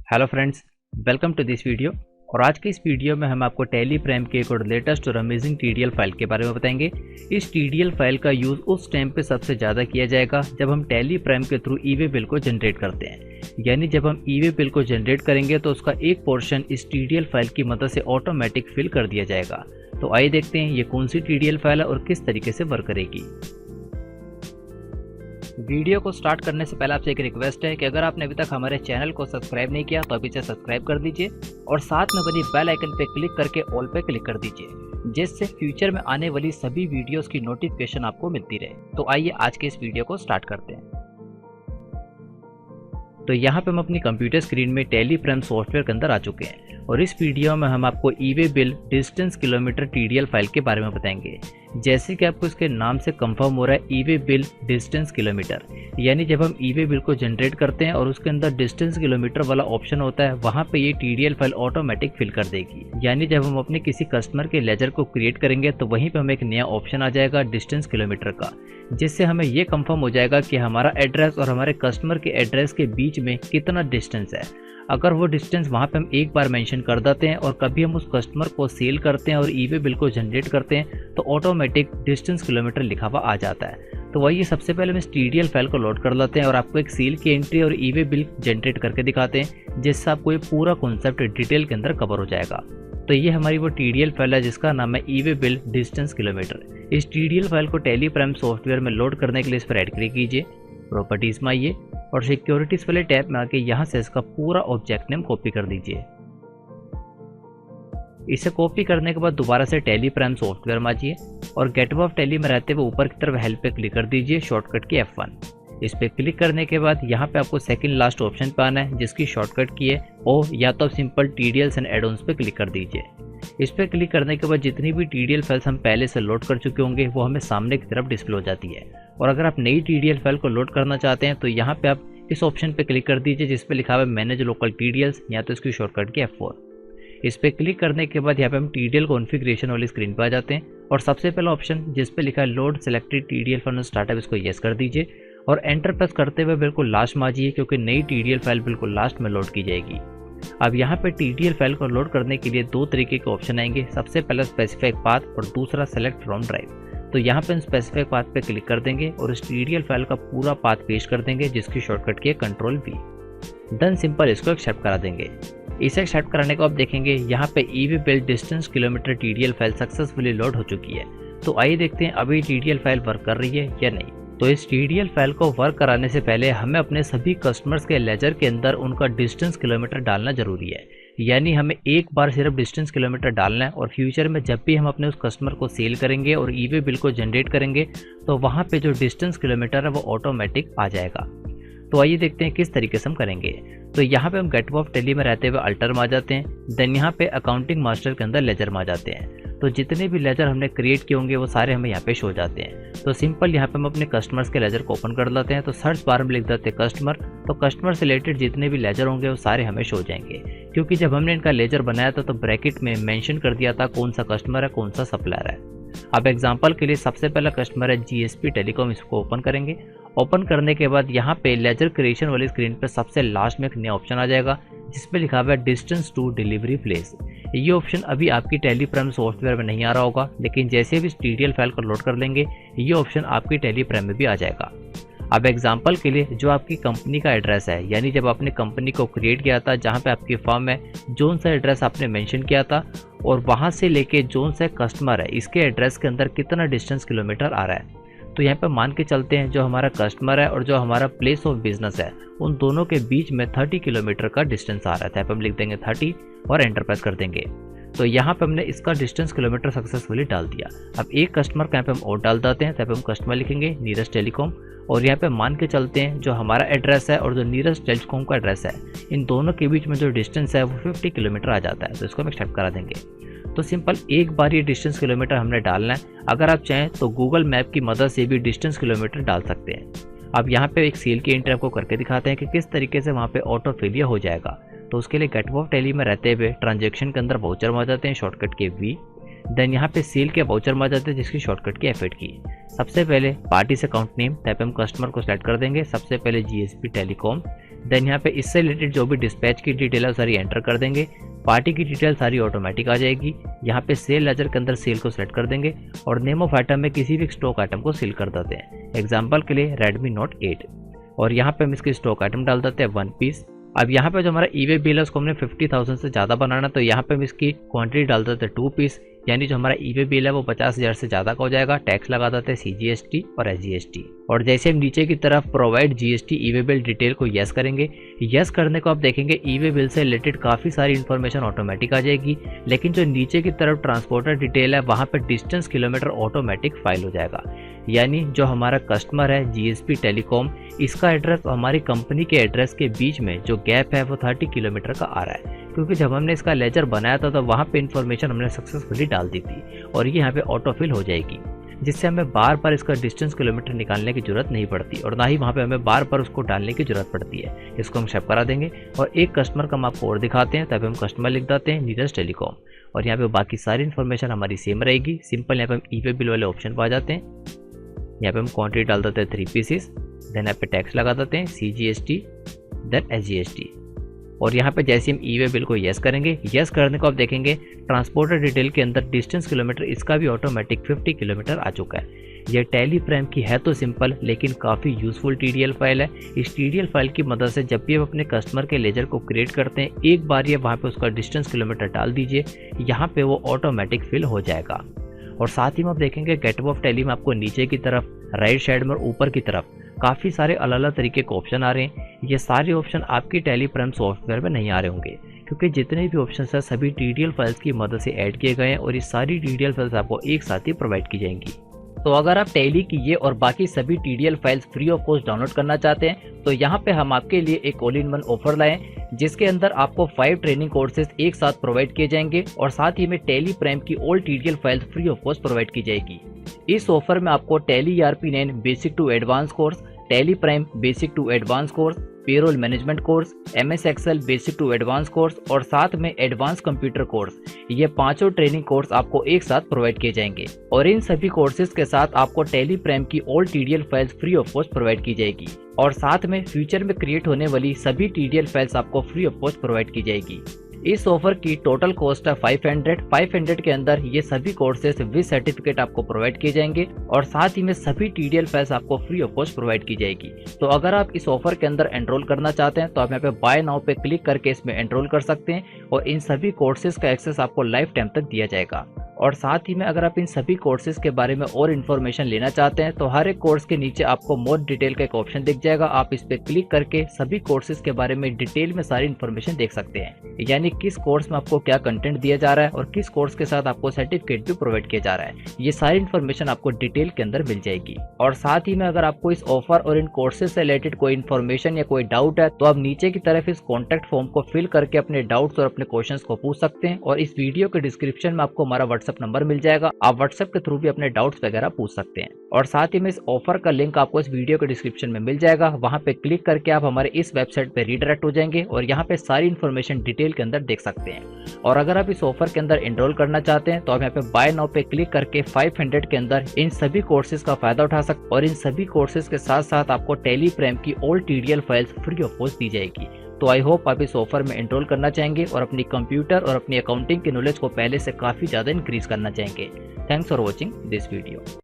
Hello friends, welcome to this video. और आज के इस वीडियो में हम आपको टैली प्राइम के एक और लेटेस्ट और अमेजिंग टीडीएल फाइल के बारे में बताएंगे। इस टीडीएल फाइल का यूज़ उस टाइम पे सबसे ज़्यादा किया जाएगा जब हम टैली प्राइम के थ्रू ईवे बिल को जनरेट करते हैं। यानी जब हम ईवे बिल को जनरेट करेंगे तो उसका एक पोर्शन इस टीडीएल फाइल की मदद से ऑटोमेटिक फिल कर दिया जाएगा। तो आइए देखते हैं ये कौन सी टीडीएल फाइल है और किस तरीके से वर्क करेगी। वीडियो को स्टार्ट करने से पहले आपसे एक रिक्वेस्ट है कि अगर आपने अभी तक हमारे चैनल को सब्सक्राइब नहीं किया तो अभी से सब्सक्राइब कर दीजिए और साथ में बनी बेल आइकन पे क्लिक करके ऑल पे क्लिक कर दीजिए, जिससे फ्यूचर में आने वाली सभी वीडियोस की नोटिफिकेशन आपको मिलती रहे। तो आइए आज के इस वीडियो को स्टार्ट करते हैं। तो यहाँ पे हम अपनी कंप्यूटर स्क्रीन में टैली प्राइम सॉफ्टवेयर के अंदर आ चुके हैं और इस वीडियो में हम आपको e-way bill distance kilometre TDL file के बारे में बताएंगे। जैसे कि आपको इसके नाम से कंफर्म हो रहा है ईवे बिल डिस्टेंस किलोमीटर, यानी जब हम ईवे बिल को जनरेट करते हैं और उसके अंदर डिस्टेंस किलोमीटर वाला ऑप्शन होता है, वहाँ पे ये टीडीएल फाइल ऑटोमेटिक फिल कर देगी। यानी जब हम अपने किसी कस्टमर के लेजर को क्रिएट करेंगे तो वहीं पे हमें एक नया ऑप्शन आ जाएगा डिस्टेंस किलोमीटर का, जिससे हमें ये कंफर्म हो जाएगा कि हमारा एड्रेस और हमारे कस्टमर के एड्रेस के बीच में कितना डिस्टेंस है। अगर वो डिस्टेंस वहाँ पे हम एक बार मेंशन कर देते हैं और कभी हम उस कस्टमर को सेल करते हैं और ईवे बिल को जनरेट करते हैं तो ऑटोमेटिक डिस्टेंस किलोमीटर लिखा हुआ आ जाता है। तो वही सबसे पहले हम इस टीडीएल फाइल को लोड कर लेते हैं और आपको एक सेल की एंट्री और ईवे बिल जनरेट करके दिखाते हैं, जिससे आपको ये पूरा कॉन्सेप्ट डिटेल के अंदर कवर हो जाएगा। तो ये हमारी वो टीडीएल फाइल है जिसका नाम है ईवे बिल डिस्टेंस किलोमीटर। इस टीडीएल फाइल को टैली प्राइम सॉफ्टवेयर में लोड करने के लिए इस पर राइट क्लिक कीजिए, प्रॉपर्टीज में आइए और सिक्योरिटीज वाले टैब में आके यहाँ से इसका पूरा ऑब्जेक्ट नेम कॉपी कर दीजिए। इसे कॉपी करने के बाद दोबारा से टैली प्राइम सॉफ्टवेयर में आइए और गेटवे ऑफ टैली में रहते हुए ऊपर की तरफ हेल्प पे क्लिक कर दीजिए शॉर्टकट की F1। इस पे क्लिक करने के बाद यहाँ पे आपको सेकंड लास्ट ऑप्शन पे आना है, जिसकी शॉर्टकट की है O, या तो सिंपल टीडीएल्स एंड एड ऑन्स पे क्लिक कर दीजिए। इस पे क्लिक करने के बाद जितनी भी टीडीएल फाइल्स हम पहले से लोड कर चुके होंगे वो हमें सामने की तरफ डिस्प्ले हो जाती है। और अगर आप नई टीडीएल फाइल को लोड करना चाहते हैं तो यहाँ पे आप इस ऑप्शन पे क्लिक कर दीजिए जिस पे लिखा हुआ है मैनेज लोकल टीडीएल्स, या तो इसकी शॉर्टकट की F4। इस पे क्लिक करने के बाद यहाँ पे हम टीडीएल कॉन्फ़िगरेशन वाली स्क्रीन पर आ जाते हैं और सबसे पहला ऑप्शन जिस पे लिखा है load selected TDL file startup, इसको येस कर दीजिए और एंटर प्रेस करते हुए बिल्कुल लास्ट में आ जाइए, क्योंकि नई टीडीएल फाइल बिल्कुल लास्ट में लोड की जाएगी। अब यहाँ पे टीडीएल फाइल को लोड करने के लिए दो तरीके के ऑप्शन आएंगे, सबसे पहला स्पेसिफिक पाथ और दूसरा सेलेक्ट फ्रॉम ड्राइव। तो यहाँ पे हम स्पेसिफिक पाथ पे क्लिक कर देंगे और इस टीडीएल फाइल का पूरा पाथ पेस्ट कर देंगे, जिसकी शॉर्टकट की है Ctrl+V। देन सिंपल इसको एक्सेप्ट करा देंगे। इसे एक्सेप्ट कराने को आप देखेंगे यहाँ पे e-way bill distance kilometre TDL file successfully load हो चुकी है। तो आइए देखते हैं अभी टीडीएल फाइल वर्क कर रही है या नहीं। तो इस टीडीएल फाइल को वर्क कराने से पहले हमें अपने सभी कस्टमर्स के लेजर के अंदर उनका डिस्टेंस किलोमीटर डालना जरूरी है। यानी हमें एक बार सिर्फ डिस्टेंस किलोमीटर डालना है और फ्यूचर में जब भी हम अपने उस कस्टमर को सेल करेंगे और ईवे बिल को जनरेट करेंगे तो वहाँ पे जो डिस्टेंस किलोमीटर है वो ऑटोमेटिक आ जाएगा। तो आइए देखते हैं किस तरीके से हम करेंगे। तो यहाँ पे हम गेटवे ऑफ टैली में रहते हुए अल्टर में आ जाते हैं, देन यहाँ पे अकाउंटिंग मास्टर के अंदर लेजर में आ जाते हैं। तो जितने भी लेजर हमने क्रिएट किए होंगे वो सारे हमें यहाँ पे शो हो जाते हैं। तो सिंपल यहाँ पे हम अपने कस्टमर्स के लेजर को ओपन कर लेते हैं। तो सर्च बार में लिख देते हैं कस्टमर, तो कस्टमर से रिलेटेड जितने भी लेजर होंगे वो सारे हमें शो हो जाएंगे, क्योंकि जब हमने इनका लेजर बनाया था तो ब्रैकेट में मेंशन कर दिया था कौन सा कस्टमर है, कौन सा सप्लायर है। अब एग्जांपल के लिए सबसे पहला कस्टमर है GSP टेलीकॉम, इसको ओपन करेंगे। ओपन करने के बाद यहाँ पे लेजर क्रिएशन वाली स्क्रीन पे सबसे लास्ट में एक नया ऑप्शन आ जाएगा जिसपे लिखा हुआ है डिस्टेंस टू डिलीवरी प्लेस। ये ऑप्शन अभी आपकी टैली प्राइम सॉफ्टवेयर में नहीं आ रहा होगा, लेकिन जैसे भी इस टीडीएल फाइल को लोड कर लेंगे ये ऑप्शन आपकी टैली प्राइम में भी आ जाएगा। अब एग्जांपल के लिए जो आपकी कंपनी का एड्रेस है, यानी जब आपने कंपनी को क्रिएट किया था जहाँ पे आपकी फर्म है, जोन सा एड्रेस आपने मेंशन किया था और वहाँ से लेके जोन सा कस्टमर है इसके एड्रेस के अंदर कितना डिस्टेंस किलोमीटर आ रहा है। तो यहाँ पे मान के चलते हैं जो हमारा कस्टमर है और जो हमारा प्लेस ऑफ बिजनेस है उन दोनों के बीच में 30 किलोमीटर का डिस्टेंस आ रहा है। तो यहाँ पे हम लिख देंगे 30 और एंटर प्रेस कर देंगे। तो यहाँ पे हमने इसका डिस्टेंस किलोमीटर सक्सेसफुली डाल दिया। अब एक कस्टमर का यहाँ पे हम और डाल देते हैं, तो यहाँ पे हम कस्टमर लिखेंगे नीरस्ट टेलीकॉम और यहाँ पे मान के चलते हैं जो हमारा एड्रेस है और जो नीरस्ट टेलीकॉम का एड्रेस है इन दोनों के बीच में जो डिस्टेंस है वो 50 किलोमीटर आ जाता है। तो इसको हम एक्सेप्ट करा देंगे। तो सिंपल एक बार ये डिस्टेंस किलोमीटर हमने डालना है। अगर आप चाहें तो गूगल मैप की मदद से भी डिस्टेंस किलोमीटर डाल सकते हैं। अब यहाँ पे एक सेल की एंट्री आपको करके दिखाते हैं कि किस तरीके से वहाँ पे ऑटो फिल हो जाएगा। तो उसके लिए गेटवे ऑफ टैली में रहते हुए ट्रांजैक्शन के अंदर वाउचर में आ जाते हैं, शॉर्टकट के V। देन यहाँ पे सेल के वाउचर में आ जाते हैं जिसकी शॉर्टकट की F8 की। सबसे पहले पार्टी से अकाउंट नेम, टाइप हम कस्टमर को सेलेक्ट कर देंगे। सबसे पहले GSP टेलीकॉम, देन यहाँ पे इससे रिलेटेड जो भी डिस्पैच की डिटेल है सारी एंटर कर देंगे। पार्टी की डिटेल सारी ऑटोमेटिक आ जाएगी। यहाँ पे सेल लेजर के अंदर सेल को सेलेक्ट कर देंगे और नेम ऑफ आइटम में किसी भी स्टॉक आइटम को सेल कर देते हैं। एग्जाम्पल के लिए Redmi Note 8 और यहाँ पे हम इसकी स्टॉक आइटम डाल देते हैं 1 पीस। अब यहाँ पे जो हमारा ईवे बिल है उसको हमने 50,000 से ज़्यादा बनाना, तो यहाँ पे हम इसकी क्वांटिटी डाल देते हैं 2 पीस, यानी जो हमारा ईवे बिल है वो 50,000 से ज़्यादा का हो जाएगा। टैक्स लगा देते हैं CGST और SGST। और जैसे हम नीचे की तरफ provide GST e-way bill detail को यस करेंगे, यस करने को आप देखेंगे ईवे बिल से रिलेटेड काफ़ी सारी इन्फॉर्मेशन ऑटोमेटिक आ जाएगी। लेकिन जो नीचे की तरफ ट्रांसपोर्टर डिटेल है वहाँ पर डिस्टेंस किलोमीटर ऑटोमेटिक फाइल हो जाएगा, यानी जो हमारा कस्टमर है GSP टेलीकॉम, इसका एड्रेस हमारी कंपनी के एड्रेस के बीच में जो गैप है वो 30 किलोमीटर का आ रहा है, क्योंकि जब हमने इसका लेजर बनाया था तो वहाँ पे इन्फॉर्मेशन हमने सक्सेसफुली डाल दी थी और ये यहाँ पे ऑटोफिल हो जाएगी, जिससे हमें बार बार इसका डिस्टेंस किलोमीटर निकालने की जरूरत नहीं पड़ती और ना ही वहाँ पे हमें बार बार उसको डालने की जरूरत पड़ती है। इसको हम शेप करा देंगे और एक कस्टमर का हम आपको और दिखाते हैं, तभी हम कस्टमर लिख देते हैं नीरज टेलीकॉम और यहाँ पे बाकी सारी इन्फॉर्मेशन हमारी सेम रहेगी। सिंपल यहाँ पे हम ईवे बिल वाले ऑप्शन पर आ जाते हैं। यहाँ पे हम क्वांटिटी डाल देते हैं 3 पीसेस, देन यहाँ पे टैक्स लगा देते हैं CGST देन SGST और यहाँ पे जैसे हम ईवे बिल को यस करेंगे, यस करने को आप देखेंगे ट्रांसपोर्टर डिटेल के अंदर डिस्टेंस किलोमीटर इसका भी ऑटोमेटिक 50 किलोमीटर आ चुका है। यह टेली प्राइम की है तो सिंपल लेकिन काफ़ी यूजफुल TDL फाइल है। इस TDL फाइल की मदद से जब भी आप अपने कस्टमर के लेजर को क्रिएट करते हैं, एक बार ये वहाँ पे उसका डिस्टेंस किलोमीटर डाल दीजिए, यहाँ पे वो ऑटोमेटिक फिल हो जाएगा। और साथ ही में आप देखेंगे गेटवे ऑफ टेली में आपको नीचे की तरफ, राइट साइड में और ऊपर की तरफ काफ़ी सारे अलग अलग तरीके के ऑप्शन आ रहे हैं। ये सारे ऑप्शन आपकी टेली प्राइम सॉफ्टवेयर में नहीं आ रहे होंगे, क्योंकि जितने भी ऑप्शन है सभी TDL फाइल्स की मदद से ऐड किए गए हैं और ये सारी TDL फाइल्स आपको एक साथ ही प्रोवाइड की जाएंगी। तो अगर आप टैली की ये और बाकी सभी TDL files free of cost download करना चाहते हैं तो यहाँ पे हम आपके लिए एक ऑल इन वन ऑफर लाए, जिसके अंदर आपको 5 ट्रेनिंग कोर्सेज एक साथ प्रोवाइड किए जाएंगे और साथ ही में टैली प्राइम की all TDL files free of cost provide की जाएगी। इस ऑफर में आपको Tally ERP9 basic to advance course, Tally Prime basic to advance course, payroll management course, MS Excel basic to advance course और साथ में advance computer course, ये पांचों ट्रेनिंग कोर्स आपको एक साथ प्रोवाइड किए जाएंगे। और इन सभी कोर्सेज के साथ आपको टैली प्राइम की all TDL files free of cost provide की जाएगी और साथ में फ्यूचर में क्रिएट होने वाली सभी TDL फाइल्स आपको फ्री ऑफ कॉस्ट प्रोवाइड की जाएगी। इस ऑफर की टोटल कॉस्ट है 500 के अंदर ये सभी कोर्सेज विद सर्टिफिकेट आपको प्रोवाइड किए जाएंगे और साथ ही में सभी TDL फाइल्स आपको फ्री ऑफ कॉस्ट प्रोवाइड की जाएगी। तो अगर आप इस ऑफर के अंदर एनरोल करना चाहते हैं तो आप यहाँ पे बाय नाउ पे क्लिक करके इसमें एनरोल कर सकते हैं और इन सभी कोर्सेज का एक्सेस आपको लाइफ टाइम तक दिया जाएगा। और साथ ही में अगर आप इन सभी कोर्सेज के बारे में और इन्फॉर्मेशन लेना चाहते हैं तो हर एक कोर्स के नीचे आपको मोर डिटेल का एक ऑप्शन दिख जाएगा। आप इस पे क्लिक करके सभी कोर्सेज के बारे में डिटेल में सारी इन्फॉर्मेशन देख सकते हैं, यानी किस कोर्स में आपको क्या कंटेंट दिया जा रहा है और किस कोर्स के साथ आपको सर्टिफिकेट भी प्रोवाइड किया जा रहा है। ये सारी इन्फॉर्मेशन आपको डिटेल के अंदर मिल जाएगी। और साथ ही में अगर आपको इस ऑफर और इन कोर्सेज से रिलेटेड कोई इन्फॉर्मेशन या कोई डाउट है तो आप नीचे की तरफ इस कॉन्टेक्ट फॉर्म को फिल करके अपने डाउट्स और अपने क्वेश्चंस को पूछ सकते हैं। और इस वीडियो के डिस्क्रिप्शन में आपको हमारा व्हाट्सएप नंबर मिल जाएगा, आप व्हाट्सएप के थ्रू भी अपने डाउट्स वगैरह पूछ सकते हैं। और साथ ही में इस ऑफर का लिंक आपको इस वीडियो के डिस्क्रिप्शन में मिल जाएगा, वहां पे क्लिक करके आप हमारे इस वेबसाइट पे रीडायरेक्ट हो जाएंगे और यहाँ पे सारी इन्फॉर्मेशन डिटेल के अंदर देख सकते हैं। और अगर आप इस ऑफर के अंदर एनरोल करना चाहते हैं तो आप यहाँ पे बाय नाउ पे क्लिक करके 500 के अंदर इन सभी कोर्सेज का फायदा उठा सकते और इन सभी कोर्सेज के साथ साथ आपको टैली प्राइम की all TDL files free of cost दी जाएगी। तो आई होप आप इस ऑफर में एनरोल करना चाहेंगे और अपनी कंप्यूटर और अपनी अकाउंटिंग की नॉलेज को पहले से काफी ज्यादा इंक्रीज करना चाहेंगे। Thanks for watching this video.